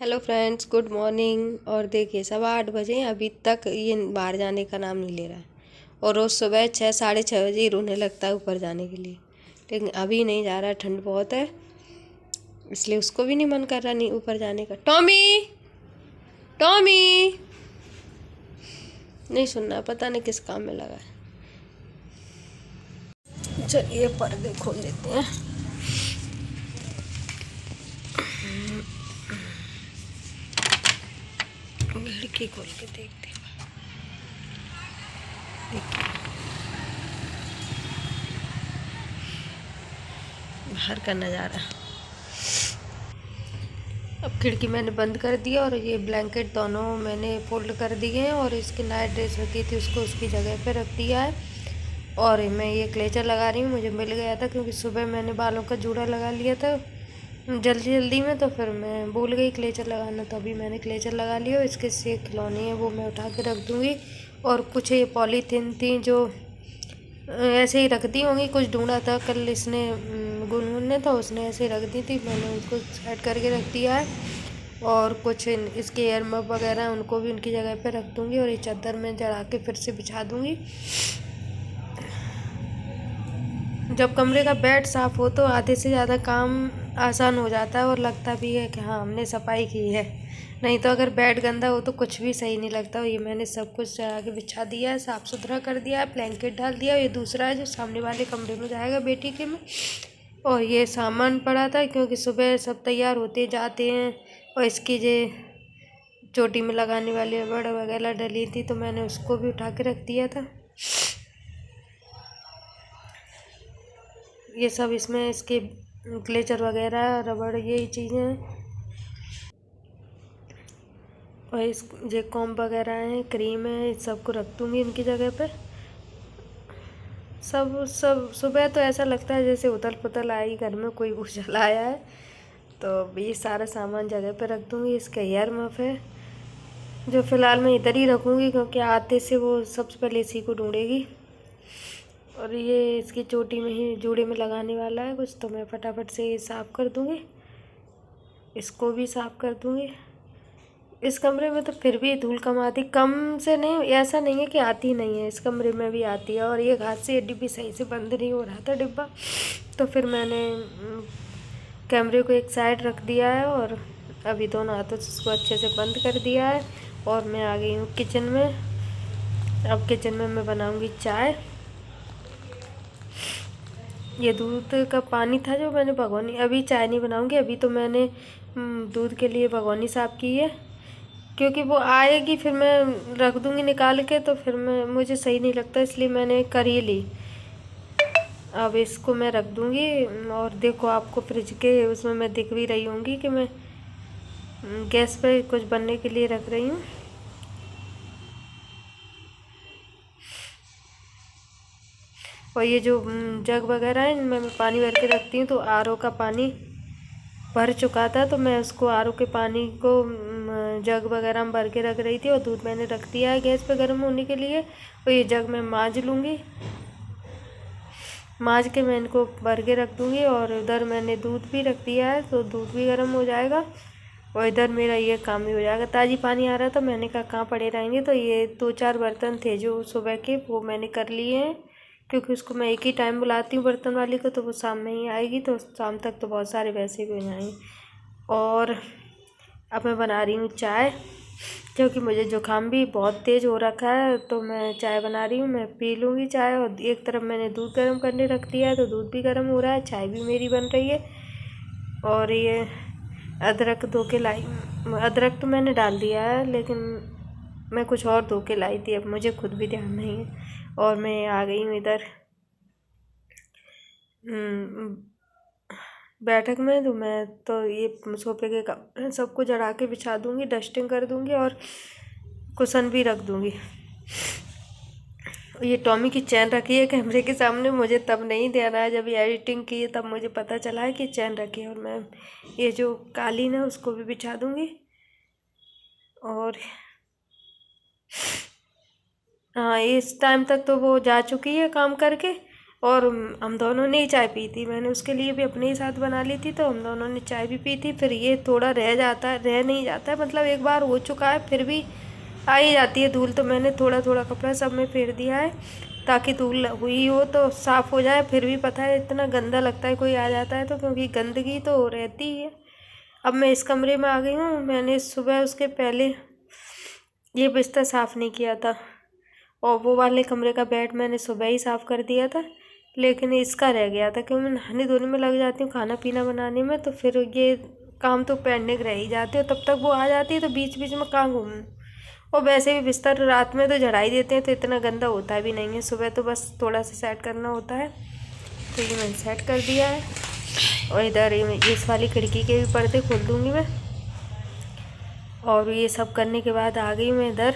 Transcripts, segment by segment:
Hello friends, good morning. और देखिए 8:15 बजे अभी तक ये बाहर जाने का नाम नहीं ले रहा है। और रोज़ सुबह 6 साढ़े 6 बजे ही रोने लगता है ऊपर जाने के लिए। लेकिन अभी नहीं जा रहा है, ठंड बहुत है इसलिए उसको भी नहीं मन कर रहा नहीं ऊपर जाने का। टॉमी, टॉमी नहीं सुनना, पता नहीं किस काम में लगा है। चलिए पर्दे खोल देते हैं। खिड़की खोल के देखते हैं। देखिए बाहर का नज़ारा। अब खिड़की मैंने बंद कर दिया और ये ब्लैंकेट दोनों मैंने फोल्ड कर दिए हैं और इसकी नाइट ड्रेस रखी थी उसको उसकी जगह पे रख दिया है। और मैं ये क्लेचर लगा रही हूँ, मुझे मिल गया था क्योंकि सुबह मैंने बालों का जूड़ा लगा लिया था जल्दी जल्दी में, तो फिर मैं भूल गई क्लेचर लगाना, तो अभी मैंने क्लेचर लगा लिया। और इसके से खिलौने हैं वो मैं उठा के रख दूँगी। और कुछ ये पॉलीथीन थी जो ऐसे ही रख दी होंगी, कुछ ढूंढा था कल इसने, गुनगुन ने, तो उसने ऐसे ही रख दी थी, मैंने उनको सेट करके रख दिया है। और कुछ इसके एयर मफ वगैरह उनको भी उनकी जगह पे रख दूँगी। और ये चादर में जड़ा के फिर से बिछा दूँगी। जब कमरे का बेड साफ़ हो तो आधे से ज़्यादा काम आसान हो जाता है और लगता भी है कि हाँ हमने सफाई की है। नहीं तो अगर बेड गंदा हो तो कुछ भी सही नहीं लगता। और ये मैंने सब कुछ चढ़ा के बिछा दिया है, साफ़ सुथरा कर दिया है, ब्लैंकेट डाल दिया। ये दूसरा है जो सामने वाले कमरे में जाएगा बेटी के में। और ये सामान पड़ा था क्योंकि सुबह सब तैयार होते जाते हैं। और इसकी जो चोटी में लगाने वाली रबड़ वगैरह डली थी तो मैंने उसको भी उठा के रख दिया था। ये सब इसमें इसके क्लेचर वगैरह रबड़ यही चीज़ें हैं। और इस जो कॉम्ब वगैरह हैं, क्रीम है, इस सबको रख दूँगी इनकी जगह पे। सब सब सुबह तो ऐसा लगता है जैसे उथल पुथल आई घर में, कोई उछल आया है। तो ये सारा सामान जगह पे रख दूँगी। इसका हेयर मफ है जो फ़िलहाल मैं इधर ही रखूँगी क्योंकि आते से वो सबसे पहले इसी को ढूंढेगी। और ये इसकी चोटी में ही जूड़े में लगाने वाला है कुछ, तो मैं फटाफट से ये साफ़ कर दूँगी, इसको भी साफ़ कर दूँगी। इस कमरे में तो फिर भी धूल कम आती, कम से नहीं, ऐसा नहीं है कि आती नहीं है, इस कमरे में भी आती है। और ये हाथ से ये डिब्बी सही से बंद नहीं हो रहा था डिब्बा, तो फिर मैंने कैमरे को एक साइड रख दिया है और अभी दोनों हाथों से इसको अच्छे से बंद कर दिया है। और मैं आ गई हूँ किचन में। अब किचन में मैं बनाऊँगी चाय। ये दूध का पानी था जो मैंने भगोनी, अभी चाय नहीं बनाऊँगी, अभी तो मैंने दूध के लिए भगोनी साफ़ की है क्योंकि वो आएगी फिर मैं रख दूँगी निकाल के, तो फिर मैं मुझे सही नहीं लगता, इसलिए मैंने कर ही ली। अब इसको मैं रख दूँगी। और देखो आपको फ्रिज के उसमें मैं दिख भी रही होंगी कि मैं गैस पे कुछ बनने के लिए रख रही हूँ। और ये जो जग वगैरह है इनमें मैं पानी भर के रखती हूँ, तो आरओ का पानी भर चुका था तो मैं उसको आरओ के पानी को जग वगैरह में भर के रख रही थी। और दूध मैंने रख दिया है गैस पे गर्म होने के लिए। और ये जग मैं मांज लूँगी, मांज के मैं इनको भर के रख दूँगी। और उधर मैंने दूध भी रख दिया है तो दूध भी गर्म हो जाएगा और इधर मेरा ये काम भी हो जाएगा। ताज़ी पानी आ रहा था, मैंने कहा कहाँ पड़े रहेंगे, तो ये 2-4 बर्तन थे जो सुबह के वो मैंने कर लिए हैं क्योंकि उसको मैं एक ही टाइम बुलाती हूँ बर्तन वाली को, तो वो शाम में ही आएगी, तो शाम तक तो बहुत सारे वैसे भी हो जाएंगे। और अब मैं बना रही हूँ चाय क्योंकि मुझे जुकाम भी बहुत तेज़ हो रखा है, तो मैं चाय बना रही हूँ, मैं पी लूँगी चाय। और एक तरफ मैंने दूध गर्म करने रख दिया है तो दूध भी गर्म हो रहा है, चाय भी मेरी बन रही है। और ये अदरक धो के लाई, अदरक तो मैंने डाल दिया है लेकिन मैं कुछ और धो के लाई थी, अब मुझे खुद भी ध्यान नहीं है। और मैं आ गई हूँ इधर बैठक में, तो मैं तो ये सोफे के कपड़े सबको जड़ा के बिछा दूँगी, डस्टिंग कर दूँगी और कुशन भी रख दूँगी। ये टॉमी की चैन रखी है कैमरे के सामने, मुझे तब नहीं ध्यान आया, जब ये एडिटिंग की तब मुझे पता चला है कि चैन रखी है। और मैं ये जो कालीन है उसको भी बिछा दूँगी। और हाँ इस टाइम तक तो वो जा चुकी है काम करके, और हम दोनों ने ही चाय पी थी। मैंने उसके लिए भी अपने ही साथ बना ली थी, तो हम दोनों ने चाय भी पी थी। फिर ये थोड़ा रह नहीं जाता है, मतलब एक बार हो चुका है फिर भी आ ही जाती है धूल। तो मैंने थोड़ा थोड़ा कपड़ा सब में फेर दिया है ताकि धूल हुई हो तो साफ़ हो जाए। फिर भी पता है इतना गंदा लगता है कोई आ जाता है तो, क्योंकि गंदगी तो रहती ही है। अब मैं इस कमरे में आ गई हूँ। मैंने सुबह उसके पहले ये बिस्तर साफ़ नहीं किया था, और वो वाले कमरे का बेड मैंने सुबह ही साफ़ कर दिया था, लेकिन इसका रह गया था क्योंकि मैं नहाने धोने में लग जाती हूँ, खाना पीना बनाने में, तो फिर ये काम तो पेंडिंग रह ही जाते हो। तब तक वो आ जाती है तो बीच बीच में कहाँ घूमूँ। और वैसे भी बिस्तर रात में तो झड़ाई देते हैं तो इतना गंदा होता भी नहीं है, सुबह तो बस थोड़ा सा सेट करना होता है। तो ये मैंने सेट कर दिया है। और इधर इस वाली खिड़की के भी पर्दे खोल दूँगी मैं। और ये सब करने के बाद आ गई मैं इधर।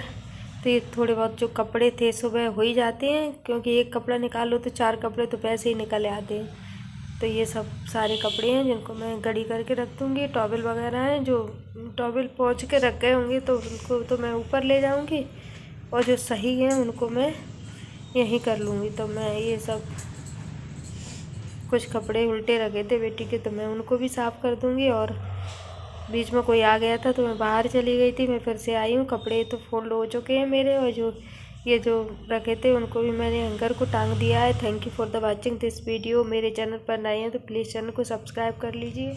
तो ये थोड़े बहुत जो कपड़े थे सुबह हो ही जाते हैं, क्योंकि एक कपड़ा निकालो तो 4 कपड़े तो वैसे ही निकल आते हैं। तो ये सब सारे कपड़े हैं जिनको मैं गड़ी करके रख दूँगी। टॉवल वगैरह हैं जो टॉवल पोंछ के रख गए होंगे तो उनको तो मैं ऊपर ले जाऊँगी, और जो सही हैं उनको मैं यहीं कर लूँगी। तो मैं ये सब कुछ कपड़े उल्टे रखे थे बेटी के, तो मैं उनको भी साफ़ कर दूँगी। और बीच में कोई आ गया था तो मैं बाहर चली गई थी, मैं फिर से आई हूँ। कपड़े तो फोल्ड हो चुके हैं मेरे, और जो रखे थे उनको भी मैंने हैंगर को टांग दिया है। Thank you for the watching this video. मेरे चैनल पर नए हैं तो प्लीज़ चैनल को सब्सक्राइब कर लीजिए।